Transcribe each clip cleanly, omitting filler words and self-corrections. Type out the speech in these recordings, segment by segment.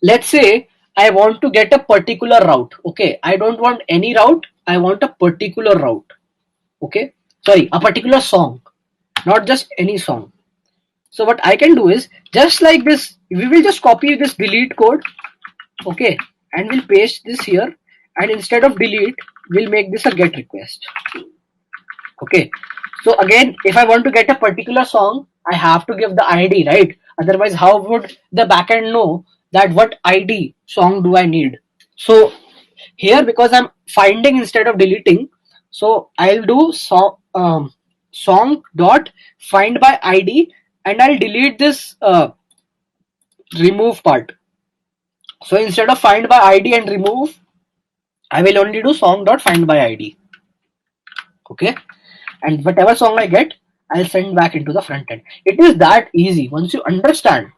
let's say I want to get a particular route. Okay, I don't want any route, I want a particular route. Okay, sorry, a particular song, not just any song. So what I can do is, just like this, we will just copy this delete code. Okay, and we'll paste this here, and instead of delete, we'll make this a get request. Okay, so again, if I want to get a particular song, I have to give the ID, right? Otherwise, how would the backend know that what ID song do I need? So here, because I'm finding instead of deleting, so I'll do song dot find by ID, and I'll delete this remove part. So instead of find by ID and remove, I will only do song dot find by ID. Okay, and whatever song I get, I'll send back into the front end. It is that easy once you understand.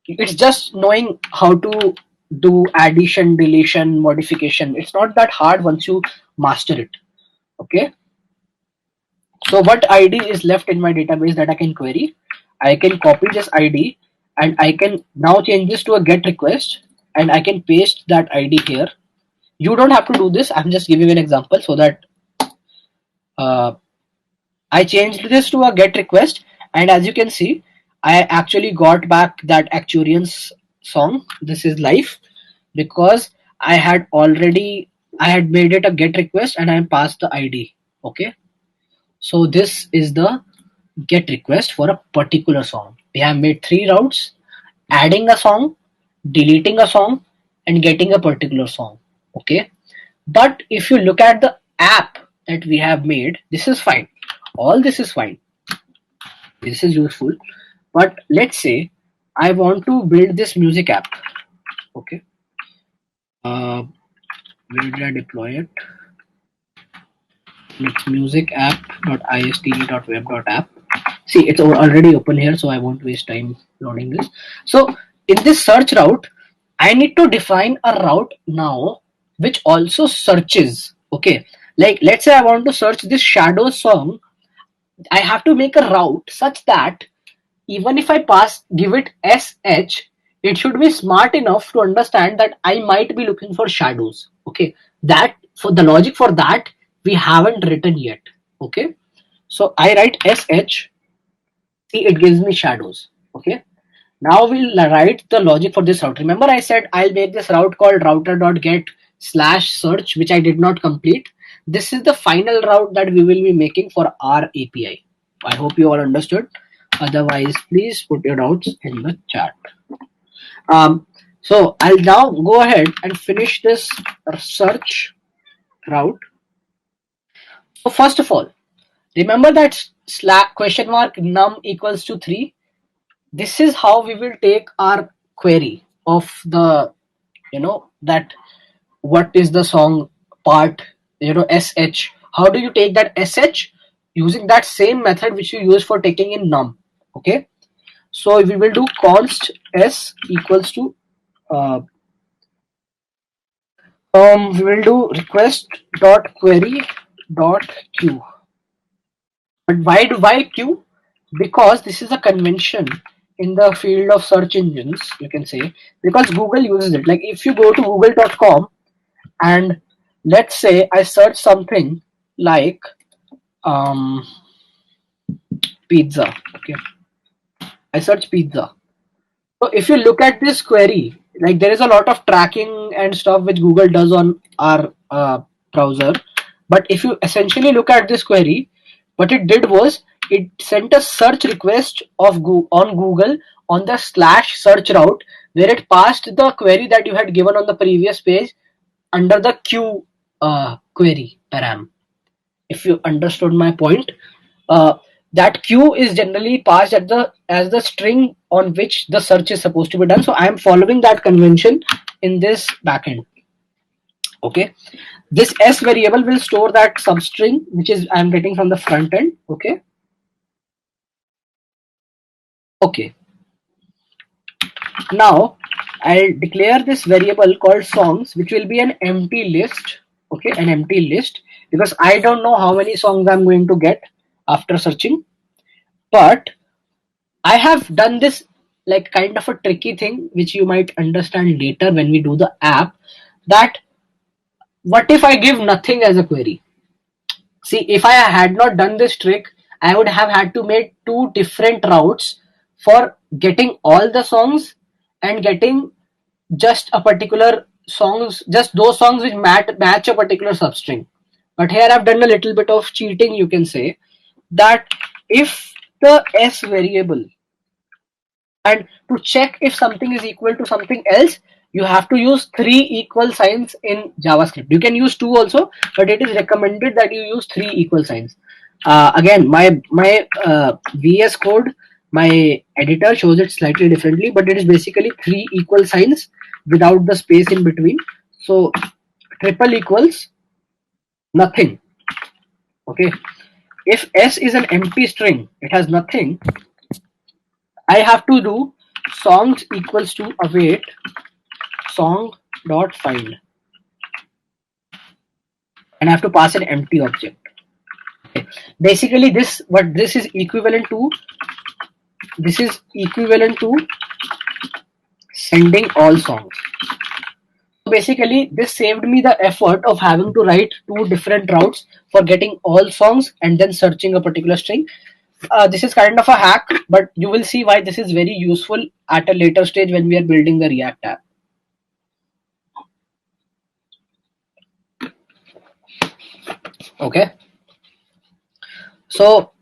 It's just knowing how to do addition, deletion, modification. It's not that hard once you master it. Okay, so what ID is left in my database that I can query? I can copy this ID, and I can now change this to a get request, and I can paste that ID here. You don't have to do this, I'm just giving an example so that I changed this to a get request, and as you can see, I actually got back that Acturian's song. This is live because I had made it a get request and I passed the ID. Okay, so this is the get request for a particular song. We have made 3 routes: adding a song, deleting a song, and getting a particular song. Okay, but if you look at the app that we have made, this is fine. All this is fine. This is useful. But let's say I want to build this music app. Okay. Where did I deploy it? It's music app.istd.web.app. See, it's already open here, so I won't waste time loading this. So in this search route, I need to define a route now which also searches. Okay, like let's say I want to search this shadow song. I have to make a route such that even if I give it sh, it should be smart enough to understand that I might be looking for shadows. Okay, that for the logic for that we haven't written yet. Okay, so I write sh. See, it gives me shadows. Okay, now we'll write the logic for this route. Remember, I said I'll make this route called router.get/search, which I did not complete. This is the final route that we will be making for our API. I hope you all understood. Otherwise, please put your doubts in the chat. So I'll now go ahead and finish this search route. So first of all, remember that question mark num equals to 3. This is how we will take our query of the, that what is the song part, sh. How do you take that sh? Using that same method which you use for taking in num. Okay, so we will do const s equals to we will do request dot query dot queue. But why queue? Because this is a convention in the field of search engines, you can say, because Google uses it. Like if you go to google.com and let's say I search something like pizza. Okay, I search pizza. So if you look at this query, like there is a lot of tracking and stuff which Google does on our browser. But if you essentially look at this query, what it did was it sent a search request on Google on the /search route, where it passed the query that you had given on the previous page under the queue query param. If you understood my point, that queue is generally passed as the string on which the search is supposed to be done. So I am following that convention in this backend. Okay, this s variable will store that substring which is I am getting from the front end. Okay, now I'll declare this variable called songs, which will be an empty list. Okay, an empty list, because I don't know how many songs I'm going to get after searching. But I have done this like kind of a tricky thing which you might understand later when we do the app, that what if I give nothing as a query? See, if I had not done this trick, I would have had to make two different routes for getting all the songs and getting just a particular songs, just those songs which match a particular substring. But here I've done a little bit of cheating, you can say, that if the s variable, and to check if something is equal to something else, you have to use three equal signs in JavaScript. You can use two also, but it is recommended that you use three equal signs. Again, my VS Code, my editor shows it slightly differently, but it is basically three equal signs without the space in between. So triple equals nothing. Okay, if s is an empty string, it has nothing, I have to do songs equals to await song dot find, and I have to pass an empty object. Okay. Basically, this is equivalent to, this is equivalent to sending all songs. So basically, this saved me the effort of having to write two different routes for getting all songs and then searching a particular string. This is kind of a hack, but you will see why this is very useful at a later stage when we are building the React app. Okay. So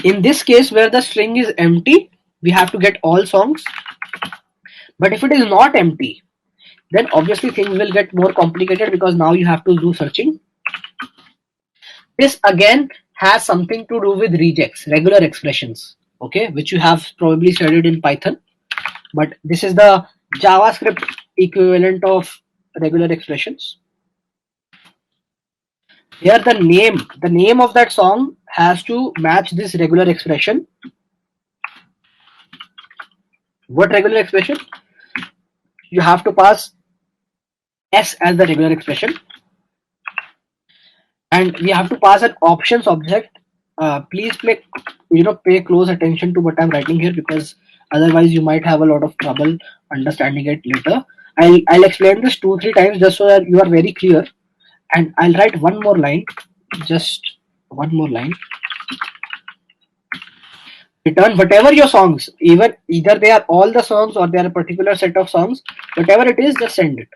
in this case where the string is empty, we have to get all songs. But if it is not empty, then obviously things will get more complicated because now you have to do searching. This again has something to do with regex, regular expressions, okay, which you have probably studied in Python. But this is the JavaScript equivalent of regular expressions. Here the name of that song has to match this regular expression. What regular expression? You have to pass s as the regular expression, and we have to pass an options object. Please pay close attention to what I'm writing here, because otherwise you might have a lot of trouble understanding it later. I'll explain this 2-3 times just so that you are very clear, and I'll write one more line, just one more line. Return whatever your songs, either they are all the songs or they are a particular set of songs, whatever it is, just send it.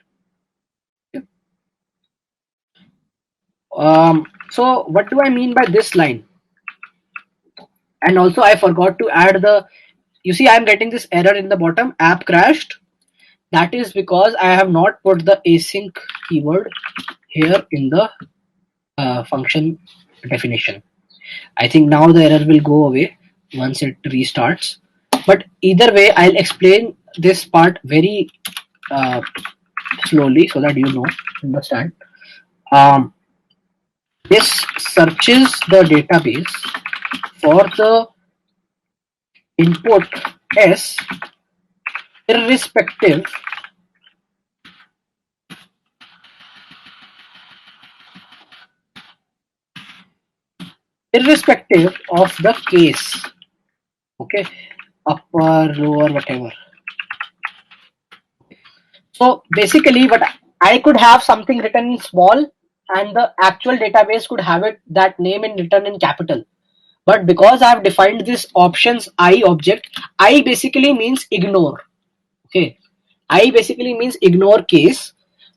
So what do I mean by this line? And also I forgot to add the, you see I'm getting this error in the bottom, app crashed. That is because I have not put the async keyword here in the function definition. I think now the error will go away once it restarts. But either way, I'll explain this part very slowly so that you understand. This searches the database for the input s irrespective of the case. Okay, upper, lower, whatever. So basically what I could have something written in small and the actual database could have it, that name in written in capital. But because I have defined this options I object, I basically means ignore. Okay, I basically means ignore case,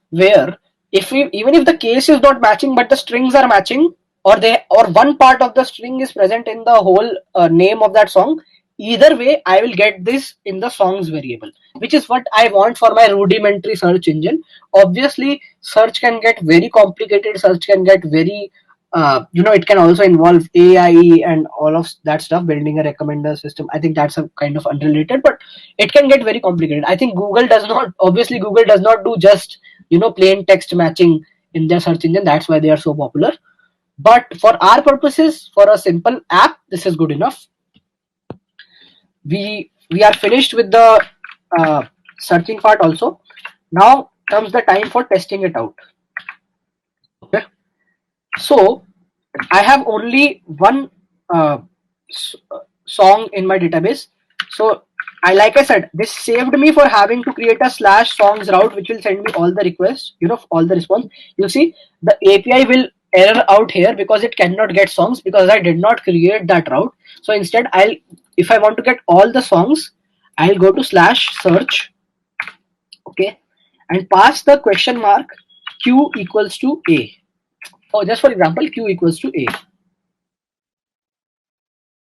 where even if the case is not matching but the strings are matching, or one part of the string is present in the whole name of that song, either way I will get this in the songs variable, which is what I want for my rudimentary search engine. Obviously search can get very complicated, search can get very it can also involve AI and all of that stuff, building a recommender system. I think that's a kind of unrelated, but it can get very complicated. I think Google does not do just plain text matching in their search engine. That's why they are so popular. But for our purposes, for a simple app, this is good enough. We are finished with the searching part also. Now comes the time for testing it out. Okay, so I have only one song in my database. So like I said, this saved me for having to create a slash songs route, which will send me all the requests, all the response. You see, the API will error out here because it cannot get songs because I did not create that route. So instead, if I want to get all the songs, I'll go to slash search, okay, and pass the question mark q equals to a. Oh, just for example, q equals to a.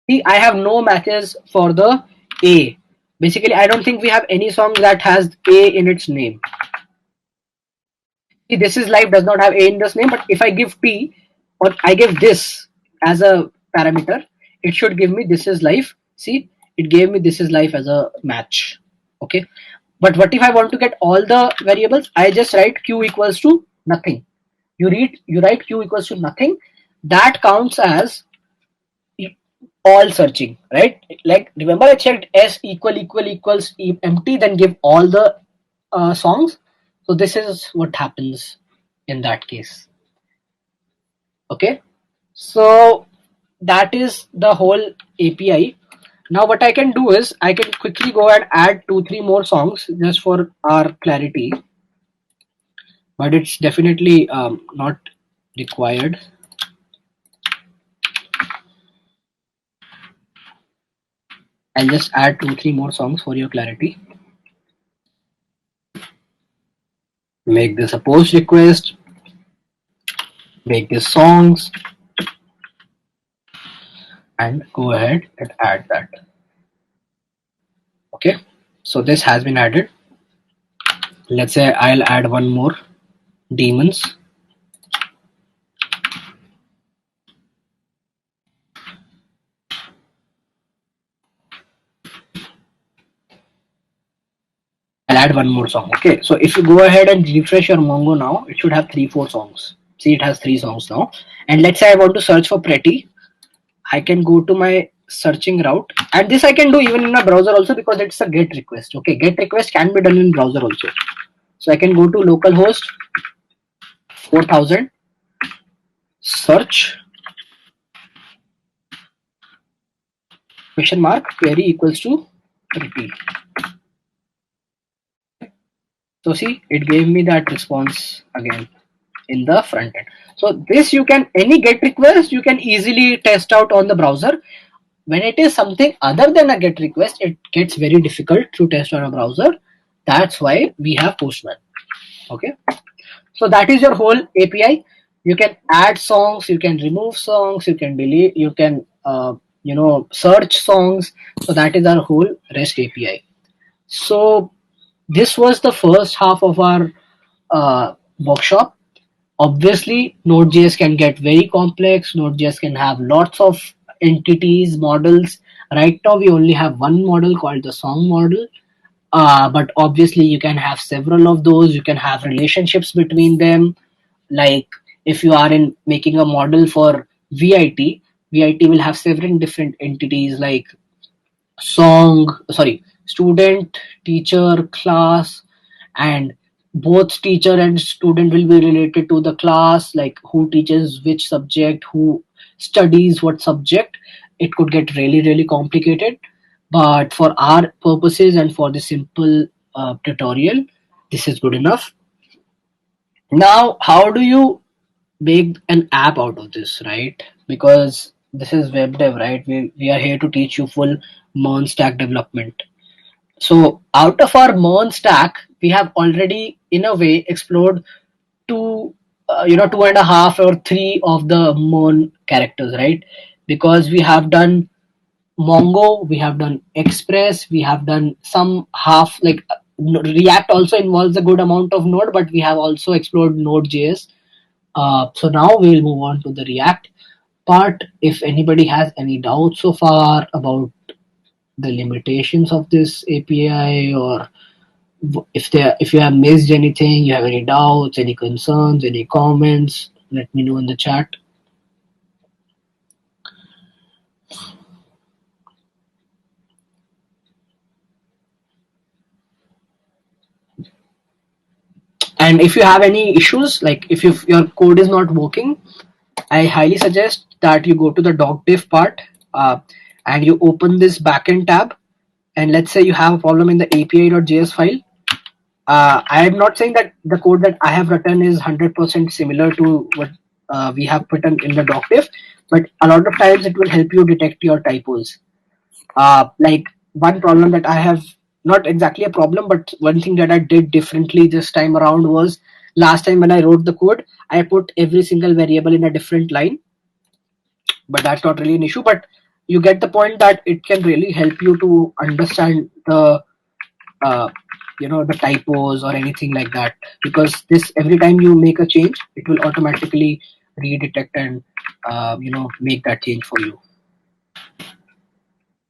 See, I have no matches for the A. Basically, I don't think we have any song that has A in its name. See, This Is Life does not have A in this name, but if I give T or I give this as a parameter, it should give me This Is Life. See, it gave me This Is Life as a match. Okay. But what if I want to get all the variables? I just write Q equals to nothing. You write Q equals to nothing. That counts as all searching, right? Like remember I checked s equals empty, then give all the songs. So this is what happens in that case. Okay, so that is the whole API. Now what I can do is I can quickly go and add 2-3 more songs just for our clarity, but it's definitely not required. I'll just add 2-3 more songs for your clarity. Make this a post request, make this songs, and go ahead and add that. Okay, so this has been added. Let's say I'll add one more, demons. I'll add one more song. Okay, so if you go ahead and refresh your Mongo now, it should have 3-4 songs. See, it has 3 songs now. And let's say I want to search for Pretty. I can go to my searching route, and this I can do even in a browser also because it's a GET request. Okay, GET request can be done in browser also. So I can go to localhost 4000, search question mark query equals to Pretty. So see, it gave me that response again in the front end. So this you can, any GET request you can easily test out on the browser. When it is something other than a GET request, it gets very difficult to test on a browser. That's why we have Postman. Okay, so that is your whole API. You can add songs, you can remove songs, you can delete, you can search songs. So that is our whole REST API. So this was the first half of our workshop. Obviously, Node.js can get very complex. Node.js can have lots of entities, models. Right now, we only have one model called the song model. But obviously, you can have several of those. You can have relationships between them. Like if you are in making a model for VIT, VIT will have several different entities like student, teacher, class, and both teacher and student will be related to the class, like who teaches which subject, who studies what subject. It could get really complicated, but for our purposes and for the simple tutorial, this is good enough. Now how do you make an app out of this, right? Because this is web dev, right? We are here to teach you full MERN stack development. So out of our MERN stack, we have already in a way explored two, 2.5 or 3 of the MERN characters, right? Because we have done Mongo, we have done Express, we have done some half, like React also involves a good amount of Node, but we have also explored Node.js. So now we will move on to the React part. If anybody has any doubts so far about the limitations of this API, or if you have missed anything, you have any doubts, any concerns, any comments, let me know in the chat. And if you have any issues, like if your code is not working, I highly suggest that you go to the doc diff part and you open this backend tab and let's say you have a problem in the api.js file. I am not saying that the code that I have written is 100% similar to what we have put in the docdiff, but a lot of times it will help you detect your typos. Like one problem that I have, not exactly a problem, but one thing that I did differently this time around was, last time when I wrote the code, I put every single variable in a different line, but that's not really an issue. But you get the point that it can really help you to understand the uh, the typos or anything like that, because this, every time you make a change, it will automatically redetect and make that change for you.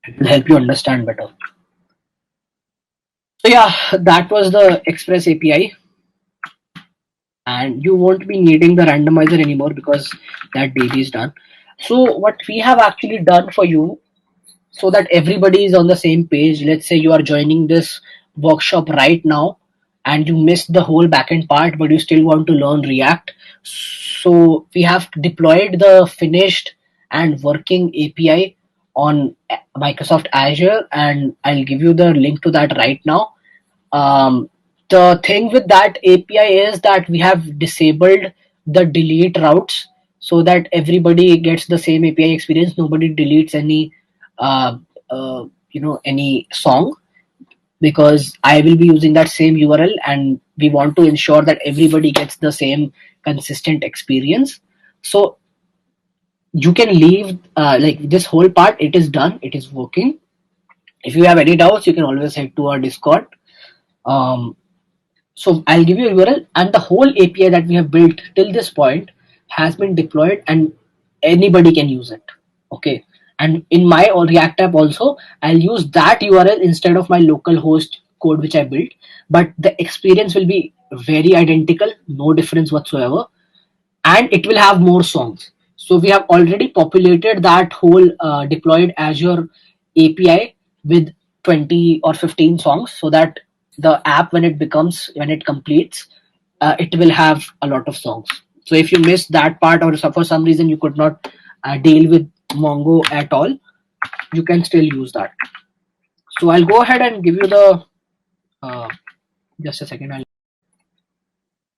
It will help you understand better. So yeah, that was the Express API, and you won't be needing the randomizer anymore because that DB is done. So what we have actually done for you, so that everybody is on the same page. Let's say you are joining this workshop right now and you missed the whole backend part, but you still want to learn React. So we have deployed the finished and working API on Microsoft Azure, and I'll give you the link to that right now. The thing with that API is that we have disabled the delete routes so that everybody gets the same API experience. Nobody deletes any, uh, any song, because I will be using that same URL, and we want to ensure that everybody gets the same consistent experience. So you can leave like this whole part. It is done. It is working. If you have any doubts, you can always head to our Discord. Um, So I'll give you a URL, and the whole API that we have built till this point has been deployed, and anybody can use it. Okay. And in my React app also, I'll use that URL instead of my local host code which I built. But the experience will be very identical, no difference whatsoever, and it will have more songs. So we have already populated that whole deployed Azure API with 20 or 15 songs, so that the app, when it completes, it will have a lot of songs. So if you missed that part, or for some reason you could not deal with Mongo at all, you can still use that. So I'll go ahead and give you the uh, just a second. I'll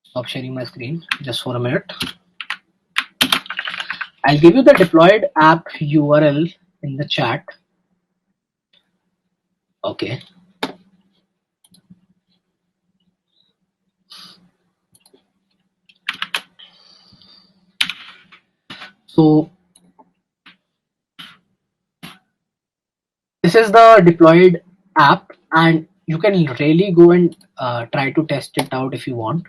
stop sharing my screen just for a minute. I'll give you the deployed app URL in the chat. Okay. So this is the deployed app, and you can really go and try to test it out if you want.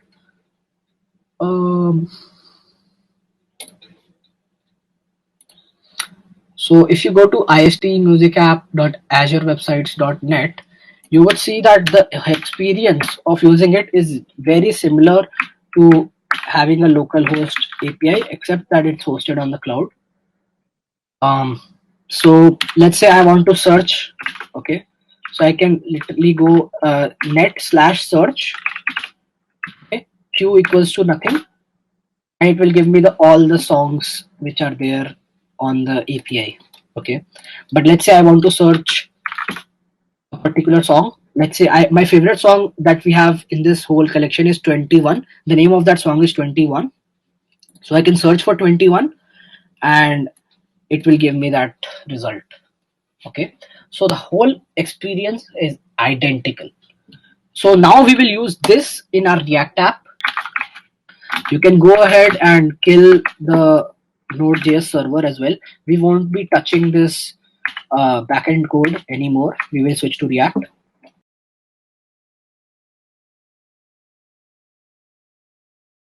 So if you go to istmusicapp.azurewebsites.net, you would see that the experience of using it is very similar to having a local host API, except that it's hosted on the cloud. So let's say I want to search. Okay, so I can literally go net/search. Okay, q equals to nothing, and it will give me all the songs which are there on the API. Okay, but let's say I want to search a particular song. Let's say my favorite song that we have in this whole collection is 21. The name of that song is 21. So I can search for 21, and it will give me that result. Okay, so the whole experience is identical. So now we will use this in our React app. You can go ahead and kill the Node.js server as well. We won't be touching this backend code anymore. We will switch to React.